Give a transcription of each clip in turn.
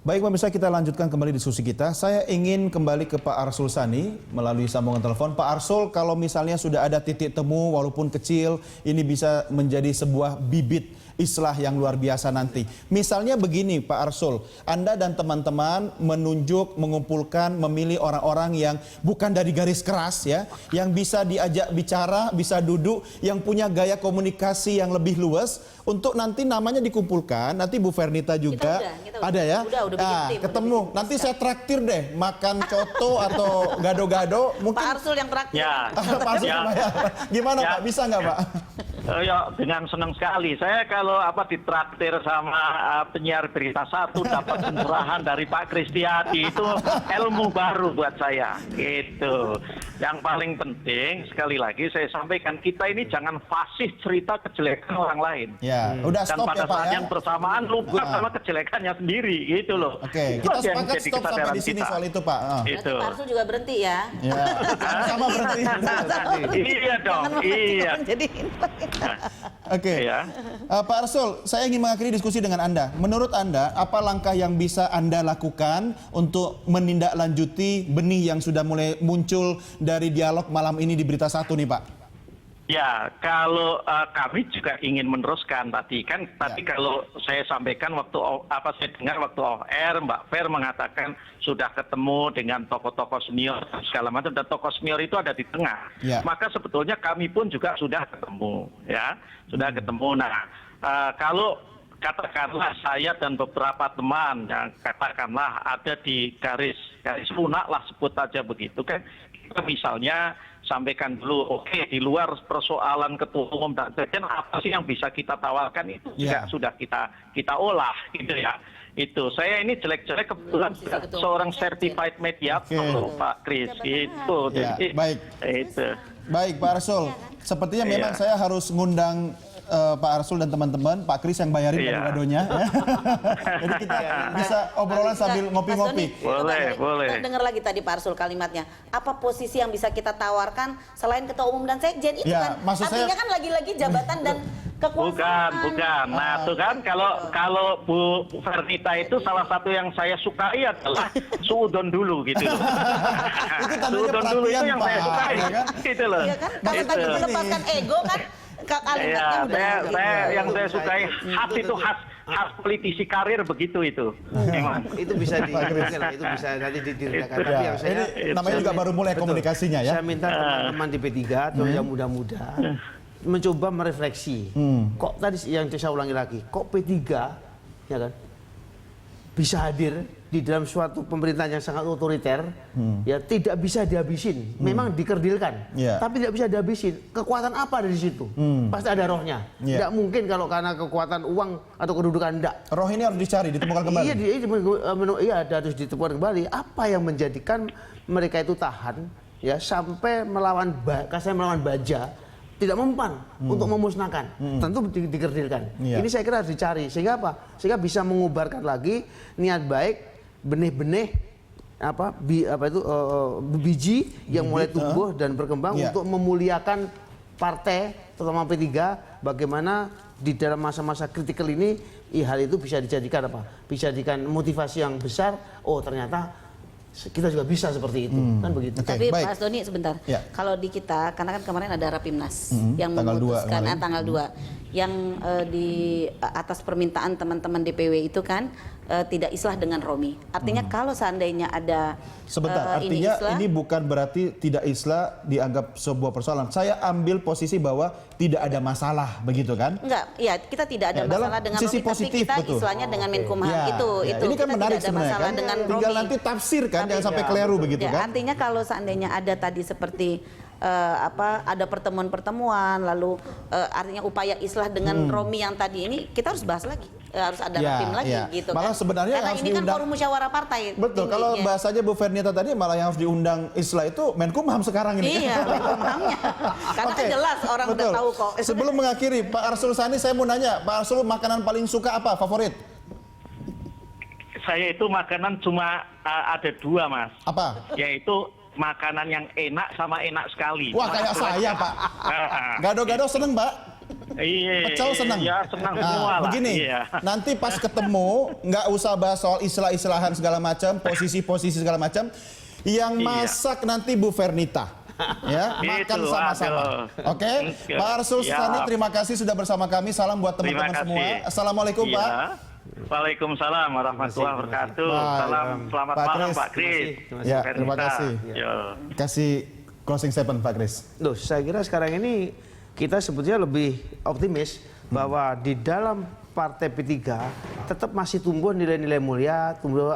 Baik pemirsa, kita lanjutkan kembali diskusi kita. Saya ingin kembali ke Pak Arsul Sani melalui sambungan telepon. Pak Arsul, kalau misalnya sudah ada titik temu walaupun kecil, ini bisa menjadi sebuah bibit islah yang luar biasa nanti. Misalnya begini Pak Arsul, Anda dan teman-teman menunjuk, mengumpulkan, memilih orang-orang yang bukan dari garis keras ya, yang bisa diajak bicara, bisa duduk, yang punya gaya komunikasi yang lebih luas, untuk nanti namanya dikumpulkan. Nanti Bu Fernita juga kita ada ya. Udah tim, ketemu. Nanti saya traktir deh makan coto atau gado-gado. Mungkin Pak Arsul yang traktir. Ya. Pak Arsul gimana Ya. Pak? Bisa nggak Pak? Ya, dengan senang sekali. Saya kalau ditraktir sama penyiar berita satu dapat pencerahan dari Pak Kristiadi, itu ilmu baru buat saya. Gitu. Yang paling penting sekali lagi saya sampaikan, kita ini jangan fasih cerita kejelekan orang lain. Ya, udah Dan stop pada ya Pak saat ya. yang bersamaan lupa sama kejelekannya sendiri, gitu loh. Oke, Itu kita aja yang sepakat jadi stop sampai kesadaran di sini kita. soal itu Pak. Itu. Pak Arsul juga berhenti ya. Ya, sama berarti. Iya dong, iya. Jadi Oke, Iya. Pak Arsul, saya ingin mengakhiri diskusi dengan Anda. Menurut Anda, apa langkah yang bisa Anda lakukan untuk menindaklanjuti benih yang sudah mulai muncul dari dialog malam ini di Berita Satu nih Pak? Ya, kalau kami juga ingin meneruskan tadi kan, kalau saya sampaikan waktu saya dengar waktu off air Mbak Fer mengatakan sudah ketemu dengan tokoh-tokoh senior segala macam, dan tokoh senior itu ada di tengah. Ya. Maka sebetulnya kami pun juga sudah ketemu, ya, sudah ketemu. Nah, kalau katakanlah saya dan beberapa teman yang katakanlah ada di garis lunak lah, sebut aja begitu kan, kita misalnya sampaikan dulu, oke, di luar persoalan ketua umum dan sekjen, apa sih yang bisa kita tawarkan, itu juga sudah kita olah gitu ya. Itu saya ini jelek-jelek kebetulan seorang certified mediator Pak Kris itu. Ya, Jadi baik. Itu. Baik Pak Arsul, sepertinya memang saya harus ngundang Pak Arsul dan teman-teman, Pak Kris yang bayarin gado-gadonya. Ya. Jadi kita bisa obrolan sambil ngopi-ngopi. Boleh. Dengar lagi tadi Pak Arsul kalimatnya. Apa posisi yang bisa kita tawarkan selain ketua umum dan sekjen itu Ya, kan? maksud Artinya saya- kan lagi-lagi jabatan dan kekuasaan. Bukan. Nah, tuh kan kalau Bu Fernita itu salah satu yang saya sukai adalah suudon dulu gitu loh. Itu tandanya Suudon dulu itu yang perhatian, saya Pak, sukai. ya kan? Gitu loh. Iya kan? Kalau tadi Itu. melepaskan ego kan kalimatnya udah. Yang saya sukai khas itu khas politisi karir begitu itu. Memang. Itu bisa itu bisa nanti ditindak. Tapi yang saya Namanya juga baru mulai komunikasinya ya. Saya minta teman-teman di P3 atau yang muda-muda mencoba merefleksi. Kok tadi yang saya ulangi lagi, kok P3 ya kan bisa hadir di dalam suatu pemerintahan yang sangat otoriter, ya tidak bisa dihabisin. Memang dikerdilkan, tapi tidak bisa dihabisin. Kekuatan apa ada di situ? Pasti ada rohnya. Tidak mungkin kalau karena kekuatan uang atau kedudukan, tidak. Roh ini harus dicari, ditemukan kembali. Iya, harus ditemukan kembali. Apa yang menjadikan mereka itu tahan, ya sampai melawan baja, tidak mempan untuk memusnahkan, tentu dikerdilkan. Ini saya kira harus dicari, sehingga apa? Sehingga bisa mengubarkan lagi niat baik, benih-benih biji yang mulai tumbuh dan berkembang untuk memuliakan partai, terutama P3. Bagaimana di dalam masa-masa kritikal ini, hal itu bisa dijadikan Bisa dijadikan motivasi yang besar. Oh, ternyata kita juga bisa seperti itu, kan begitu. Tapi baik. Mas Doni sebentar, kalau di kita, karena kan kemarin ada Rapimnas yang tanggal memutuskan 2 tanggal 2 yang di atas permintaan teman-teman DPW itu kan tidak islah dengan Romi. Artinya kalau seandainya ada Sebentar, artinya ini bukan berarti tidak islah dianggap sebuah persoalan. Saya ambil posisi bahwa tidak ada masalah, begitu kan? Enggak, ya kita tidak ada masalah dengan sisi Romi, positif, tapi kita betul. islahnya dengan Menkumham itu. Ini kan kita menarik tidak ada sebenarnya masalah kan? dengan Tinggal Romi. nanti tafsir kan, jangan sampai keliru begitu Ya, kan? artinya kalau seandainya ada tadi seperti ada pertemuan-pertemuan, lalu artinya upaya islah dengan Romi yang tadi ini, kita harus bahas lagi, harus ada rapim lagi gitu. Malah kan? sebenarnya Karena harus ini kan diundang. forum musyawarah partai. Betul, kalau bahasanya Bu Fernita tadi malah yang harus diundang islah itu Menkumham sekarang ini. Iya, Menkumhamnya. Karena kan jelas orang udah tahu kok. Sebelum mengakhiri, Pak Arsul Sani, saya mau nanya, Pak Arsul makanan paling suka apa, favorit? Saya itu makanan cuma ada 2, Mas. Apa? Yaitu makanan yang enak sama enak sekali. Wah, kayak saya, Pak. Gado-gado seneng, Pak? Iya. Pecel senang. Ya senang semua lah. Begini, Iya. nanti pas ketemu nggak usah bahas soal istilah-istilahan segala macam, posisi-posisi segala macam. Yang Iya. masak nanti Bu Vernita. Ya, makan Itu, sama-sama. aduh. Oke, Pak Arsul Ya. Sani, terima kasih sudah bersama kami. Salam buat Terima teman-teman semua. kasih. Assalamuham, Iya. Pak. Waalaikumsalam warahmatullahi wabarakatuh. Baik. Salam selamat Pak malam Kris. Pak Kris. Ya, terima Vernita. kasih. Yo. Kasih closing statement Pak Kris. Loh, saya kira sekarang ini kita sebetulnya lebih optimis bahwa di dalam Partai P3 tetap masih tumbuh nilai-nilai mulia, tumbuh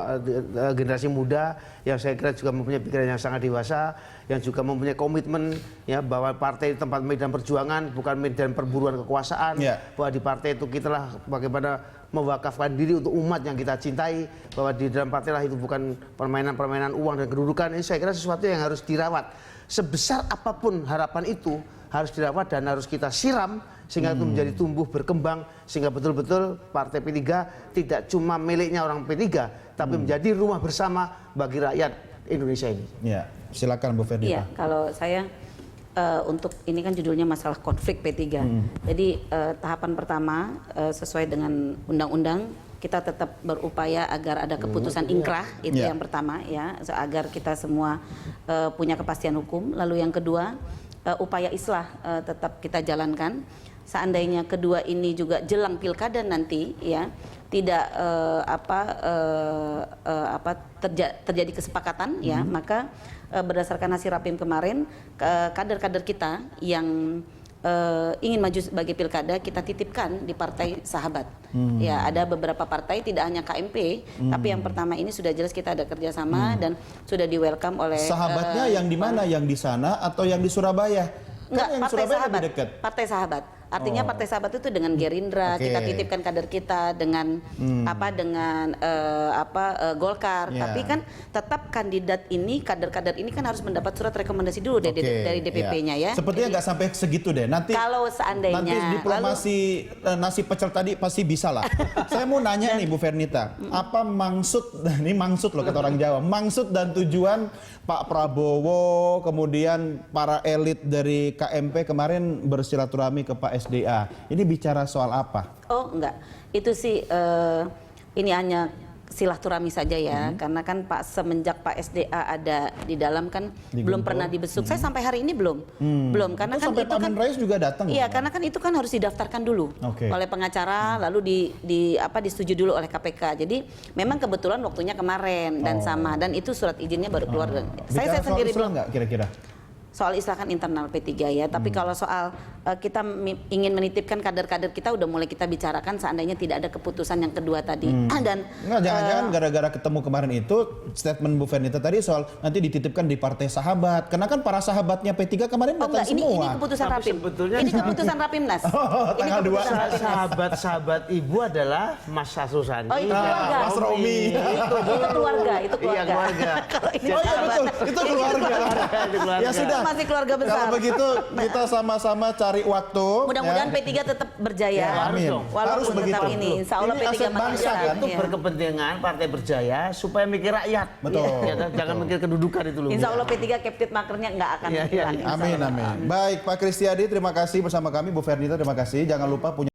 generasi muda yang saya kira juga mempunyai pikiran yang sangat dewasa, yang juga mempunyai komitmen ya bahwa partai itu tempat medan perjuangan, bukan medan perburuan kekuasaan. Ya. Bahwa di partai itu kita lah bagaimana mewakafkan diri untuk umat yang kita cintai, bahwa di dalam partai lah itu bukan permainan-permainan uang dan kedudukan. Ini saya kira sesuatu yang harus dirawat. Sebesar apapun harapan itu harus dirawat dan harus kita siram sehingga itu menjadi tumbuh berkembang, sehingga betul-betul Partai P3 tidak cuma miliknya orang P3 tapi menjadi rumah bersama bagi rakyat Indonesia ini. Ya, silakan Bu Vernita. Iya, kalau saya untuk ini kan judulnya masalah konflik P3. Jadi tahapan pertama sesuai dengan undang-undang kita tetap berupaya agar ada keputusan ingkrah, itu Ya. yang pertama ya, agar kita semua punya kepastian hukum. Lalu yang kedua, upaya islah tetap kita jalankan. Seandainya kedua ini juga jelang pilkada nanti ya, tidak terjadi kesepakatan ya, maka berdasarkan hasil rapim kemarin kader-kader kita yang ingin maju sebagai pilkada kita titipkan di partai sahabat. Ya, ada beberapa partai tidak hanya KMP, tapi yang pertama ini sudah jelas kita ada kerjasama dan sudah di welcome oleh Sahabatnya yang di mana? Yang di sana atau yang di Surabaya? Enggak, Kan yang partai Surabaya sahabat. lebih dekat. Partai sahabat. Artinya Oh. partai sahabat itu dengan Gerindra, Oke. kita titipkan kader kita dengan Golkar. Ya. Tapi kan tetap kandidat ini, kader-kader ini kan harus mendapat surat rekomendasi dulu dari Oke, DPP-nya ya. Sepertinya nggak sampai segitu deh. Nanti Kalau seandainya nanti diplomasi nasi pecel tadi pasti bisa lah. Saya mau nanya nih Bu Vernita, apa maksud ini maksud loh kata orang Jawa, maksud dan tujuan Pak Prabowo kemudian para elit dari KMP kemarin bersilaturahmi ke Pak SDA. Ini bicara soal apa? Oh enggak, itu sih ini hanya silaturahmi saja ya, karena kan semenjak Pak SDA ada di dalam kan belum pernah dibesuk. Saya sampai hari ini belum, karena Itu kan sampai itu Pak kan Amin Rais juga datang. iya, loh. karena kan itu kan harus didaftarkan dulu Oke. oleh pengacara, lalu disetujui dulu oleh KPK. Jadi memang kebetulan waktunya kemarin dan sama, dan itu surat izinnya baru keluar. Saya Bicara soal sendiri Islam belum. nggak kira-kira? Soal istilah kan internal P3 ya, tapi kalau soal kita ingin menitipkan kader-kader kita udah mulai kita bicarakan seandainya tidak ada keputusan yang kedua tadi. Dan Nggak, jangan-jangan gara-gara ketemu kemarin itu statement Bu Vernita tadi soal nanti dititipkan di partai sahabat. Karena kan para sahabatnya P3 kemarin oh datang enggak, semua. ini keputusan Tapi rapim. sebetulnya Ini keputusan rapimnas. Oh, Ini tanggal keputusan 2. rapimnas. Sahabat-sahabat ibu adalah Mas Arsul Sani. Oh, itu dan keluarga. Mas Romi. Itu keluarga, itu keluarga. Iya, keluarga. Kalau ini Oh iya sahabat. betul, itu keluarga. Itu keluarga. Ya sudah. Masih keluarga besar. Kalau begitu kita sama-sama cari waktu. Mudah-mudahan ya. P3 tetap berjaya. Ya, amin. Walaupun Harus tetap begitu. ini, insya Allah Ini P3 aset masih bangsa, jalan. kan? Itu Iya. berkepentingan partai berjaya supaya mikir rakyat. Betul. Ya, kan? Jangan mikir kedudukan itu loh. Insya Allah P3 captive markernya nggak akan Iya, iya, hilang. iya. insya Amin, Allah. amin. Baik, Pak Kristiadi, terima kasih bersama kami. Bu Vernita, terima kasih. Jangan lupa punya